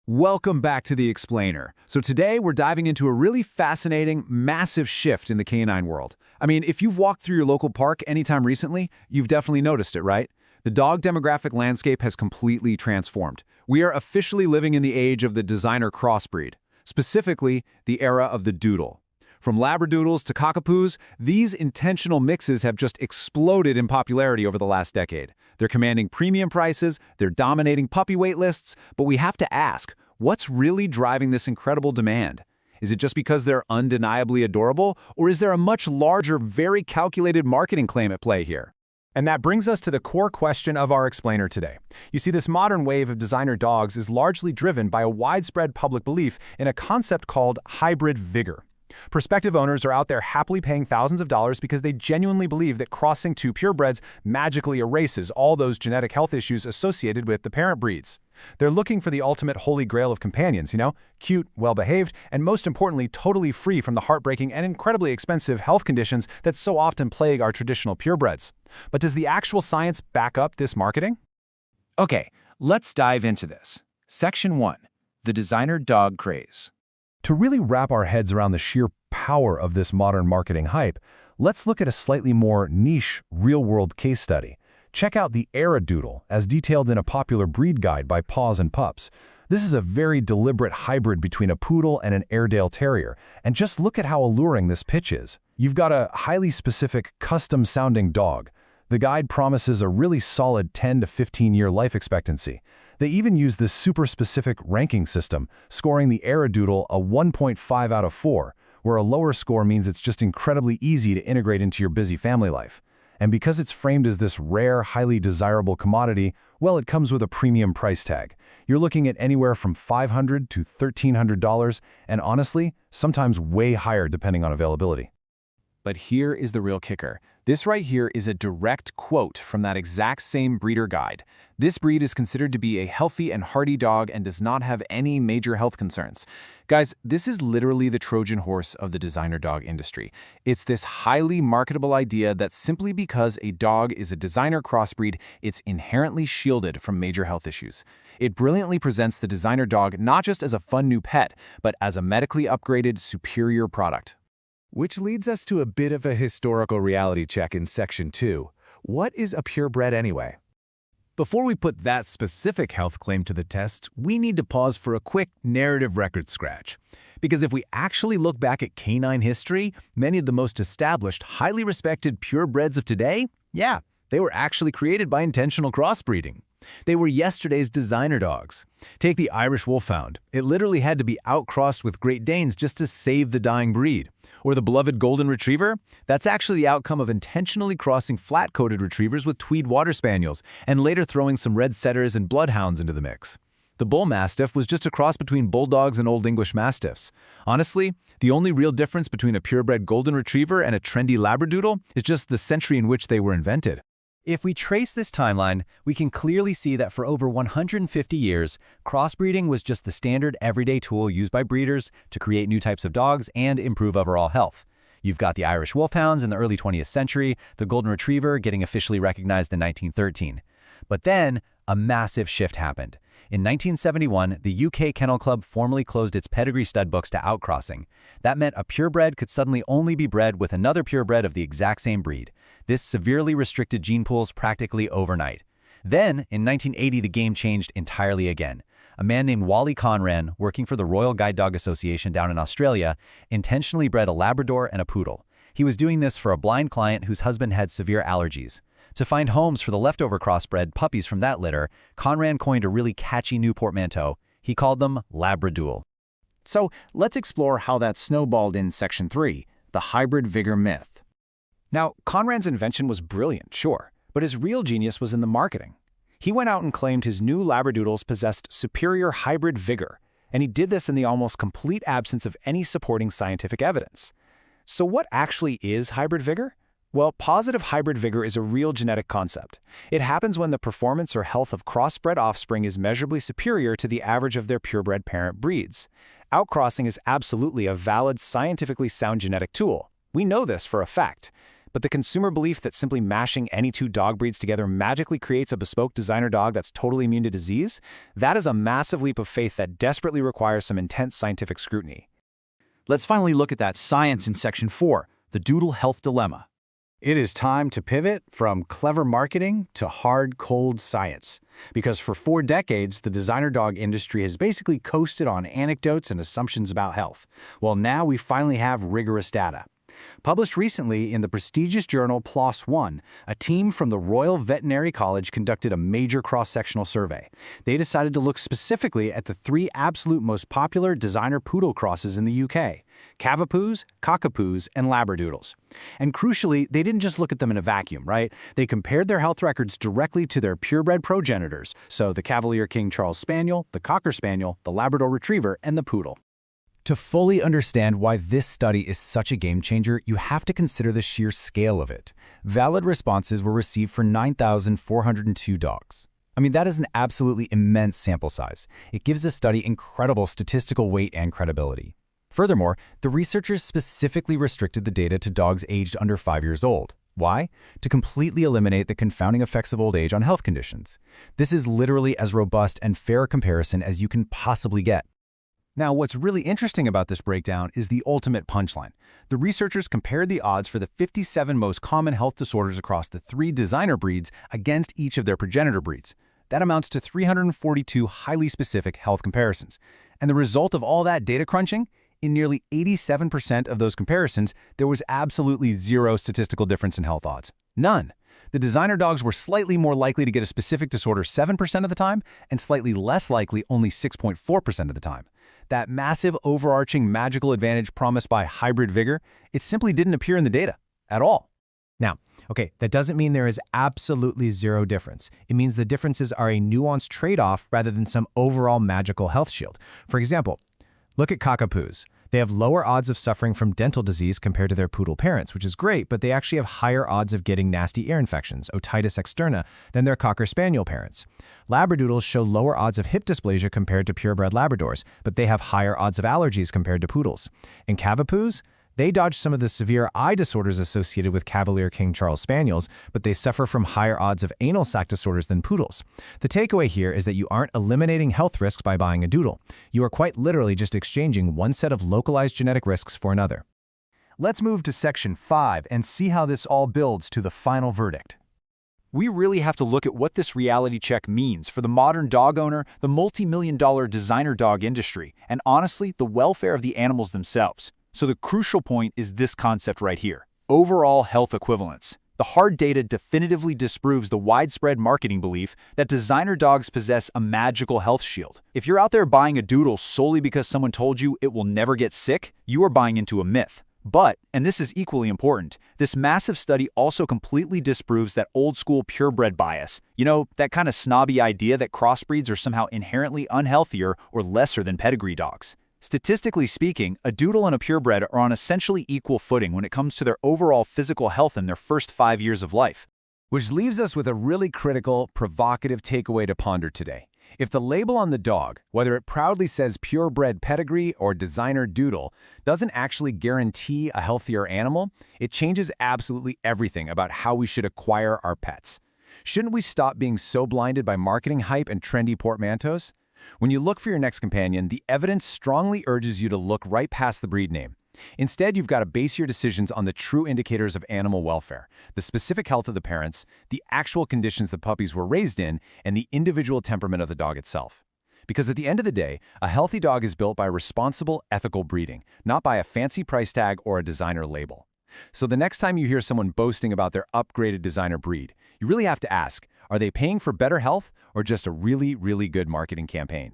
Welcome back to The Explainer. So today we're diving into a really fascinating, massive shift in the canine world. I mean, if you've walked through your local park anytime recently, you've definitely noticed it, right? The dog demographic landscape has completely transformed. We are officially living in the age of the designer crossbreed, specifically the era of the doodle. From labradoodles to cockapoos, these intentional mixes have just exploded in popularity over the last decade. They're commanding premium prices, they're dominating puppy wait lists, but we have to ask, what's really driving this incredible demand? Is it just because they're undeniably adorable, or is there a much larger, very calculated marketing claim at play here? And that brings us to the core question of our explainer today. You see, this modern wave of designer dogs is largely driven by a widespread public belief in a concept called hybrid vigor. Prospective owners are out there happily paying thousands of dollars because they genuinely believe that crossing two purebreds magically erases all those genetic health issues associated with the parent breeds. They're looking for the ultimate holy grail of companions, cute, well-behaved, and most importantly, totally free from the heartbreaking and incredibly expensive health conditions that so often plague our traditional purebreds. But does the actual science back up this marketing? Okay, let's dive into this. Section 1. The designer dog craze. To really wrap our heads around the sheer power of this modern marketing hype, let's look at a slightly more niche, real-world case study. Check out the Airdoodle, as detailed in a popular breed guide by Paws and Pups. This is a very deliberate hybrid between a Poodle and an Airedale Terrier, and just look at how alluring this pitch is. You've got a highly specific, custom-sounding dog. The guide promises a really solid 10 to 15-year life expectancy. They even use this super-specific ranking system, scoring the Airdoodle a 1.5 out of 4, where a lower score means it's just incredibly easy to integrate into your busy family life. And because it's framed as this rare, highly desirable commodity, well, it comes with a premium price tag. You're looking at anywhere from $500 to $1,300, and honestly, sometimes way higher depending on availability. But here is the real kicker. This right here is a direct quote from that exact same breeder guide. This breed is considered to be a healthy and hardy dog and does not have any major health concerns. Guys, this is literally the Trojan horse of the designer dog industry. It's this highly marketable idea that simply because a dog is a designer crossbreed, it's inherently shielded from major health issues. It brilliantly presents the designer dog not just as a fun new pet, but as a medically upgraded, superior product. Which leads us to a bit of a historical reality check in Section 2. What is a purebred anyway? Before we put that specific health claim to the test, we need to pause for a quick narrative record scratch. Because if we actually look back at canine history, many of the most established, highly respected purebreds of today, they were actually created by intentional crossbreeding. They were yesterday's designer dogs. Take the Irish Wolfhound. It literally had to be outcrossed with Great Danes just to save the dying breed. Or the beloved Golden Retriever? That's actually the outcome of intentionally crossing flat-coated retrievers with Tweed Water Spaniels, and later throwing some red setters and bloodhounds into the mix. The Bull Mastiff was just a cross between Bulldogs and Old English Mastiffs. Honestly, the only real difference between a purebred Golden Retriever and a trendy Labradoodle is just the century in which they were invented. If we trace this timeline, we can clearly see that for over 150 years, crossbreeding was just the standard everyday tool used by breeders to create new types of dogs and improve overall health. You've got the Irish Wolfhounds in the early 20th century, the Golden Retriever getting officially recognized in 1913. But then, a massive shift happened. In 1971, the UK Kennel Club formally closed its pedigree stud books to outcrossing. That meant a purebred could suddenly only be bred with another purebred of the exact same breed. This severely restricted gene pools practically overnight. Then, in 1980, the game changed entirely again. A man named Wally Conran, working for the Royal Guide Dog Association down in Australia, intentionally bred a Labrador and a Poodle. He was doing this for a blind client whose husband had severe allergies. To find homes for the leftover crossbred puppies from that litter, Conran coined a really catchy new portmanteau. He called them Labradoodle. So let's explore how that snowballed in Section 3, the hybrid vigor myth. Now, Conran's invention was brilliant, sure, but his real genius was in the marketing. He went out and claimed his new Labradoodles possessed superior hybrid vigor, and he did this in the almost complete absence of any supporting scientific evidence. So what actually is hybrid vigor? Well, positive hybrid vigor is a real genetic concept. It happens when the performance or health of crossbred offspring is measurably superior to the average of their purebred parent breeds. Outcrossing is absolutely a valid, scientifically sound genetic tool. We know this for a fact. But the consumer belief that simply mashing any two dog breeds together magically creates a bespoke designer dog that's totally immune to disease, that is a massive leap of faith that desperately requires some intense scientific scrutiny. Let's finally look at that science in Section 4, the Doodle Health Dilemma. It is time to pivot from clever marketing to hard, cold science. Because for 4 decades, the designer dog industry has basically coasted on anecdotes and assumptions about health. Well, now we finally have rigorous data. Published recently in the prestigious journal PLOS One, a team from the Royal Veterinary College conducted a major cross-sectional survey. They decided to look specifically at the 3 absolute most popular designer poodle crosses in the UK: Cavapoos, Cockapoos, and Labradoodles. And crucially, they didn't just look at them in a vacuum, right? They compared their health records directly to their purebred progenitors, so the Cavalier King Charles Spaniel, the Cocker Spaniel, the Labrador Retriever, and the Poodle. To fully understand why this study is such a game changer, you have to consider the sheer scale of it. Valid responses were received for 9,402 dogs. I mean, that is an absolutely immense sample size. It gives this study incredible statistical weight and credibility. Furthermore, the researchers specifically restricted the data to dogs aged under 5 years old. Why? To completely eliminate the confounding effects of old age on health conditions. This is literally as robust and fair a comparison as you can possibly get. Now, what's really interesting about this breakdown is the ultimate punchline. The researchers compared the odds for the 57 most common health disorders across the 3 designer breeds against each of their progenitor breeds. That amounts to 342 highly specific health comparisons. And the result of all that data crunching? In nearly 87% of those comparisons, there was absolutely zero statistical difference in health odds. None. The designer dogs were slightly more likely to get a specific disorder 7% of the time, and slightly less likely only 6.4% of the time. That massive overarching magical advantage promised by hybrid vigor, it simply didn't appear in the data at all. Now, okay, that doesn't mean there is absolutely zero difference. It means the differences are a nuanced trade-off rather than some overall magical health shield. For example, look at Cockapoos. They have lower odds of suffering from dental disease compared to their poodle parents, which is great, but they actually have higher odds of getting nasty ear infections, otitis externa, than their Cocker Spaniel parents. Labradoodles show lower odds of hip dysplasia compared to purebred Labradors, but they have higher odds of allergies compared to poodles. And Cavapoos? They dodge some of the severe eye disorders associated with Cavalier King Charles Spaniels, but they suffer from higher odds of anal sac disorders than poodles. The takeaway here is that you aren't eliminating health risks by buying a doodle. You are quite literally just exchanging one set of localized genetic risks for another. Let's move to Section 5 and see how this all builds to the final verdict. We really have to look at what this reality check means for the modern dog owner, the multi-million-dollar designer dog industry, and honestly, the welfare of the animals themselves. So the crucial point is this concept right here: overall health equivalence. The hard data definitively disproves the widespread marketing belief that designer dogs possess a magical health shield. If you're out there buying a doodle solely because someone told you it will never get sick, you are buying into a myth. But, and this is equally important, this massive study also completely disproves that old-school purebred bias. You know, that kind of snobby idea that crossbreeds are somehow inherently unhealthier or lesser than pedigree dogs. Statistically speaking, a doodle and a purebred are on essentially equal footing when it comes to their overall physical health in their first 5 years of life. Which leaves us with a really critical, provocative takeaway to ponder today. If the label on the dog, whether it proudly says purebred pedigree or designer doodle, doesn't actually guarantee a healthier animal, it changes absolutely everything about how we should acquire our pets. Shouldn't we stop being so blinded by marketing hype and trendy portmanteaus? When you look for your next companion, the evidence strongly urges you to look right past the breed name. Instead, you've got to base your decisions on the true indicators of animal welfare, the specific health of the parents, the actual conditions the puppies were raised in, and the individual temperament of the dog itself. Because at the end of the day, a healthy dog is built by responsible, ethical breeding, not by a fancy price tag or a designer label. So the next time you hear someone boasting about their upgraded designer breed, you really have to ask, are they paying for better health or just a really, really good marketing campaign?